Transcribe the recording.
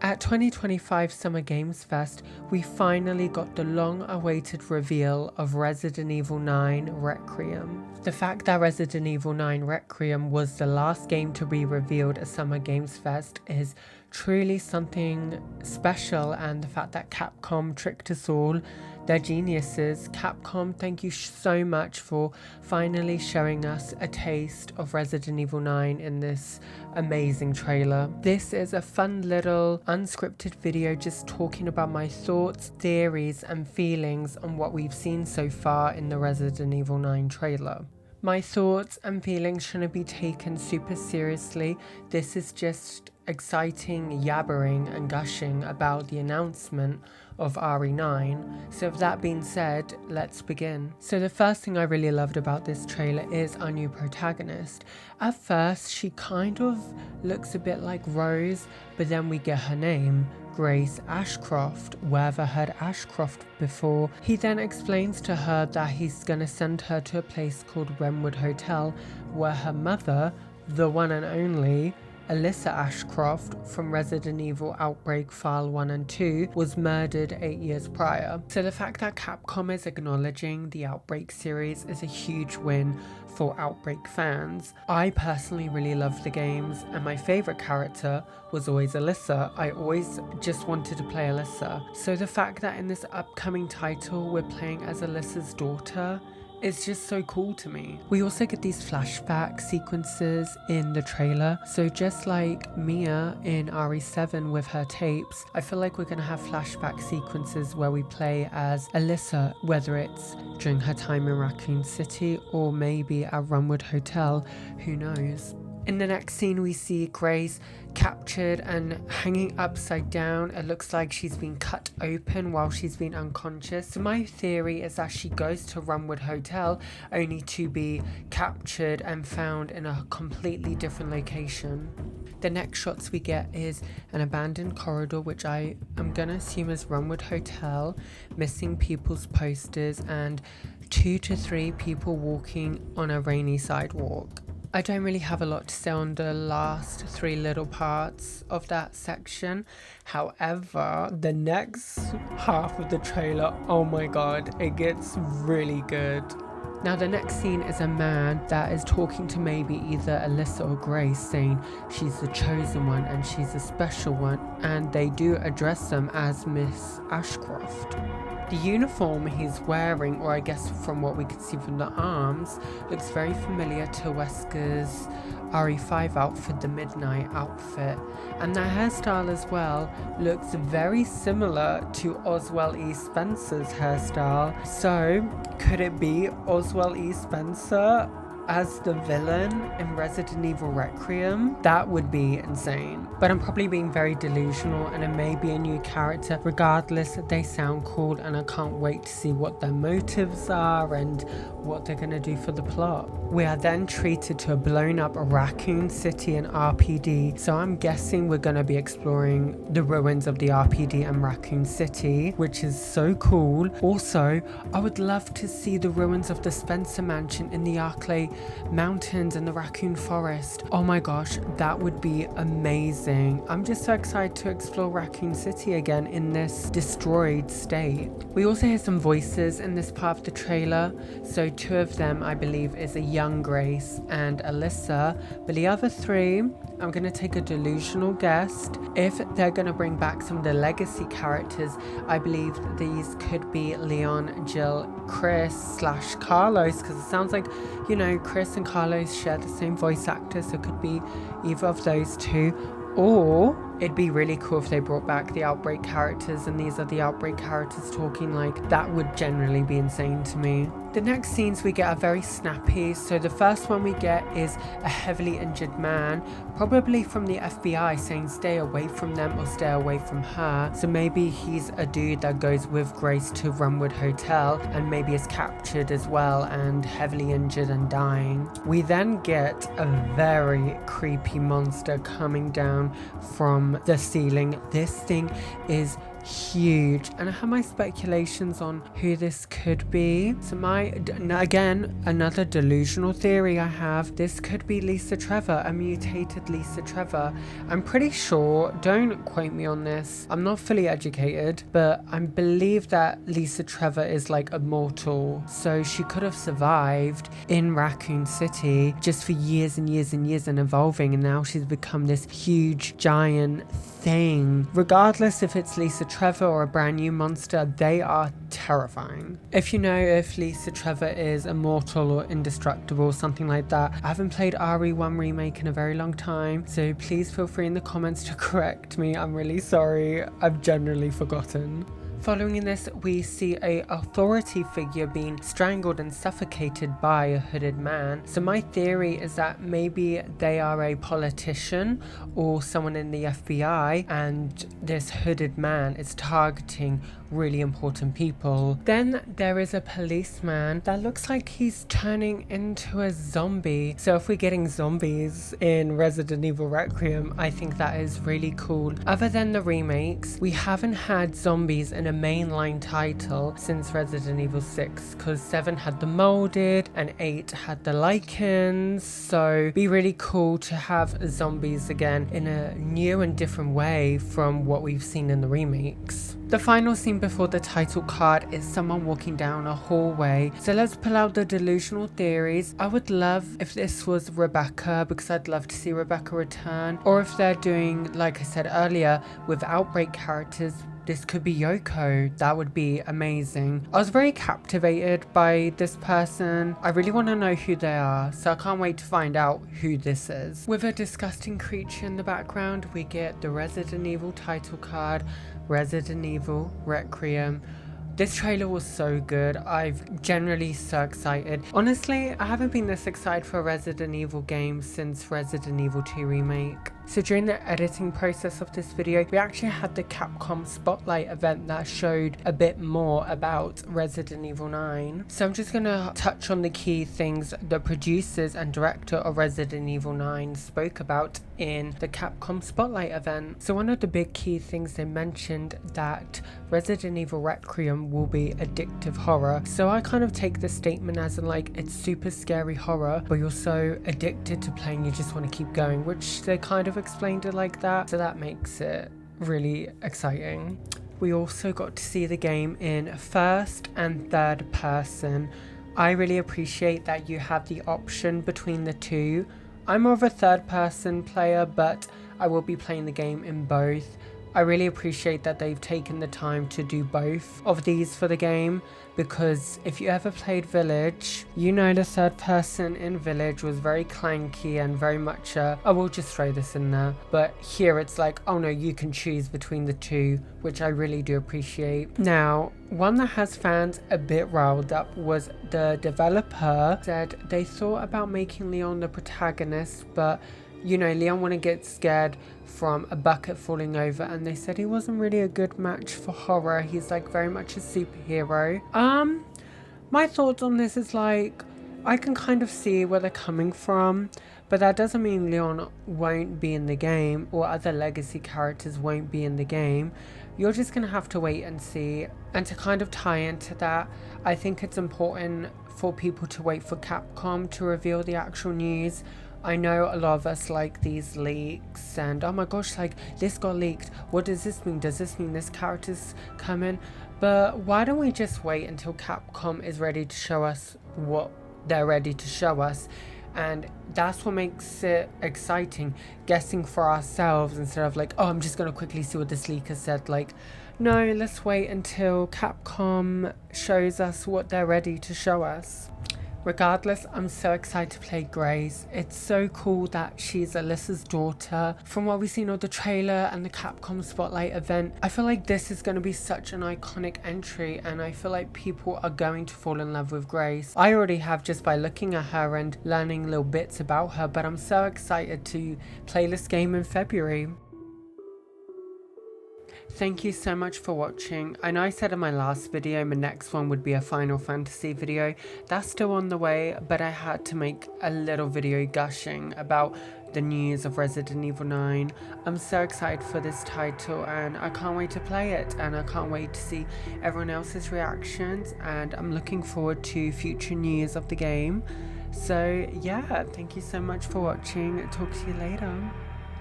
At 2025 Summer Games Fest, we finally got the long-awaited reveal of Resident Evil 9 Requiem. The fact that Resident Evil 9 Requiem was the last game to be revealed at Summer Games Fest is truly something special, and the fact that Capcom tricked us all, they're geniuses. Capcom, thank you so much for finally showing us a taste of Resident Evil 9 in this amazing trailer. This is a fun little unscripted video just talking about my thoughts, theories and feelings on what we've seen so far in the Resident Evil 9 trailer. My thoughts and feelings shouldn't be taken super seriously. This is just exciting yabbering and gushing about the announcement of RE9. So with that being said, let's begin. So the first thing I really loved about this trailer is our new protagonist. At first she kind of looks a bit like Rose, but then we get her name, Grace Ashcroft. Wherever heard Ashcroft before. He then explains to her that he's gonna send her to a place called Wrenwood Hotel, where her mother, the one and only Alyssa Ashcroft from Resident Evil Outbreak File 1 and 2, was murdered 8 years prior. So the fact that Capcom is acknowledging the Outbreak series is a huge win for Outbreak fans. I personally really love the games, and my favourite character was always Alyssa. I always just wanted to play Alyssa. So the fact that in this upcoming title we're playing as Alyssa's daughter, it's just so cool to me. We also get these flashback sequences in the trailer. So just like Mia in RE7 with her tapes, I feel like we're going to have flashback sequences where we play as Alyssa, whether it's during her time in Raccoon City or maybe at Wrenwood Hotel, who knows. In the next scene we see Grace captured and hanging upside down. It looks like she's been cut open while she's been unconscious. So my theory is that she goes to Wrenwood Hotel only to be captured and found in a completely different location. The next shots we get is an abandoned corridor, which I am gonna assume is Wrenwood Hotel, missing people's posters and 2 to 3 people walking on a rainy sidewalk. I don't really have a lot to say on the last 3 little parts of that section. However, the next half of the trailer, oh my god, it gets really good. Now the next scene is a man that is talking to maybe either Alyssa or Grace, saying she's the chosen one and she's a special one, and they do address them as Miss Ashcroft. The uniform he's wearing, or I guess from what we can see from the arms, looks very familiar to Wesker's RE5 outfit, the Midnight outfit, and the hairstyle as well looks very similar to Oswald E. Spencer's hairstyle. So could it be Oswald E. Spencer as the villain in Resident Evil Requiem? That would be insane. But I'm probably being very delusional, and it may be a new character. Regardless, they sound cool, and I can't wait to see what their motives are and what they're gonna do for the plot. We are then treated to a blown up Raccoon City and RPD, so I'm guessing we're gonna be exploring the ruins of the RPD and Raccoon City, which is so cool. Also, I would love to see the ruins of the Spencer Mansion in the Arklay Mountains and the Raccoon Forest. Oh my gosh, that would be amazing. I'm just so excited to explore Raccoon City again in this destroyed state. We also hear some voices in this part of the trailer. So 2 of them I believe is a young Grace and Alyssa, but the other 3, I'm gonna take a delusional guess. If they're gonna bring back some of the legacy characters, I believe these could be Leon, Jill, Chris / Carlos, because it sounds like, you know, Chris and Carlos share the same voice actor, so it could be either of those 2. Or it'd be really cool if they brought back the Outbreak characters and these are the Outbreak characters talking. Like, that would generally be insane to me. The next scenes we get are very snappy. So the first one we get is a heavily injured man, probably from the FBI, saying stay away from them or stay away from her. So maybe he's a dude that goes with Grace to Wrenwood Hotel and maybe is captured as well and heavily injured and dying. We then get a very creepy monster coming down from the ceiling. This thing is huge, and I have my speculations on who this could be. So again, another delusional theory I have, this could be Lisa Trevor, a mutated Lisa Trevor. I'm pretty sure, don't quote me on this, I'm not fully educated, but I believe that Lisa Trevor is like immortal, so she could have survived in Raccoon City just for years and years and years and evolving, and now she's become this huge giant thing. Regardless if it's Lisa Trevor or a brand new monster, they are terrifying. If you know if Lisa Trevor is immortal or indestructible, something like that, I haven't played RE1 Remake in a very long time, so please feel free in the comments to correct me. I'm really sorry, I've generally forgotten. Following in this, we see a authority figure being strangled and suffocated by a hooded man. So my theory is that maybe they are a politician or someone in the FBI, and this hooded man is targeting really important people. Then there is a policeman that looks like he's turning into a zombie. So if we're getting zombies in Resident Evil Requiem, I think that is really cool. Other than the remakes, we haven't had zombies in a mainline title since Resident Evil 6, because 7 had the molded and 8 had the lichens, so it'd be really cool to have zombies again in a new and different way from what we've seen in the remakes. The final scene before the title card is someone walking down a hallway. So let's pull out the delusional theories. I would love if this was Rebecca, because I'd love to see Rebecca return. Or if they're doing, like I said earlier, with Outbreak characters, this could be Yoko. That would be amazing. I was very captivated by this person. I really want to know who they are, so I can't wait to find out who this is. With a disgusting creature in the background, we get the Resident Evil title card, Resident Evil Requiem. This trailer was so good. I'm generally so excited. Honestly, I haven't been this excited for a Resident Evil game since Resident Evil 2 Remake. So during the editing process of this video, we actually had the Capcom Spotlight event that showed a bit more about Resident Evil 9. So I'm just going to touch on the key things the producers and director of Resident Evil 9 spoke about in the Capcom Spotlight event. So one of the big key things they mentioned that Resident Evil Requiem will be addictive horror. So I kind of take this statement as in like, it's super scary horror, but you're so addicted to playing you just want to keep going, which they kind of explained it like that, so that makes it really exciting. We also got to see the game in first and third person. I really appreciate that you have the option between the two. I'm more of a third person player, but I will be playing the game in both. I really appreciate that they've taken the time to do both of these for the game, because if you ever played Village, you know the third person in Village was very clanky and very much I will just throw this in there, but here it's like, oh no, you can choose between the two, which I really do appreciate. Now, one that has fans a bit riled up was the developer said they thought about making Leon the protagonist, but you know, Leon wouldn't get scared from a bucket falling over, and they said he wasn't really a good match for horror. He's like very much a superhero. My thoughts on this is like, I can kind of see where they're coming from, but that doesn't mean Leon won't be in the game or other legacy characters won't be in the game. You're just gonna have to wait and see. And to kind of tie into that, I think it's important for people to wait for Capcom to reveal the actual news. I know a lot of us like these leaks and oh my gosh, like this got leaked. What does this mean? Does this mean this character's coming? But why don't we just wait until Capcom is ready to show us what they're ready to show us? And that's what makes it exciting, guessing for ourselves instead of like, oh, I'm just going to quickly see what this leaker said. Like, no, let's wait until Capcom shows us what they're ready to show us. Regardless, I'm so excited to play Grace. It's so cool that she's Alyssa's daughter. From what we've seen on the trailer and the Capcom Spotlight event, I feel like this is going to be such an iconic entry, and I feel like people are going to fall in love with Grace. I already have just by looking at her and learning little bits about her, but I'm so excited to play this game in February. Thank you so much for watching. I know I said in my last video my next one would be a Final Fantasy video. That's still on the way, but I had to make a little video gushing about the news of Resident Evil 9. I'm so excited for this title and I can't wait to play it, and I can't wait to see everyone else's reactions, and I'm looking forward to future news of the game. So yeah, thank you so much for watching. Talk to you later.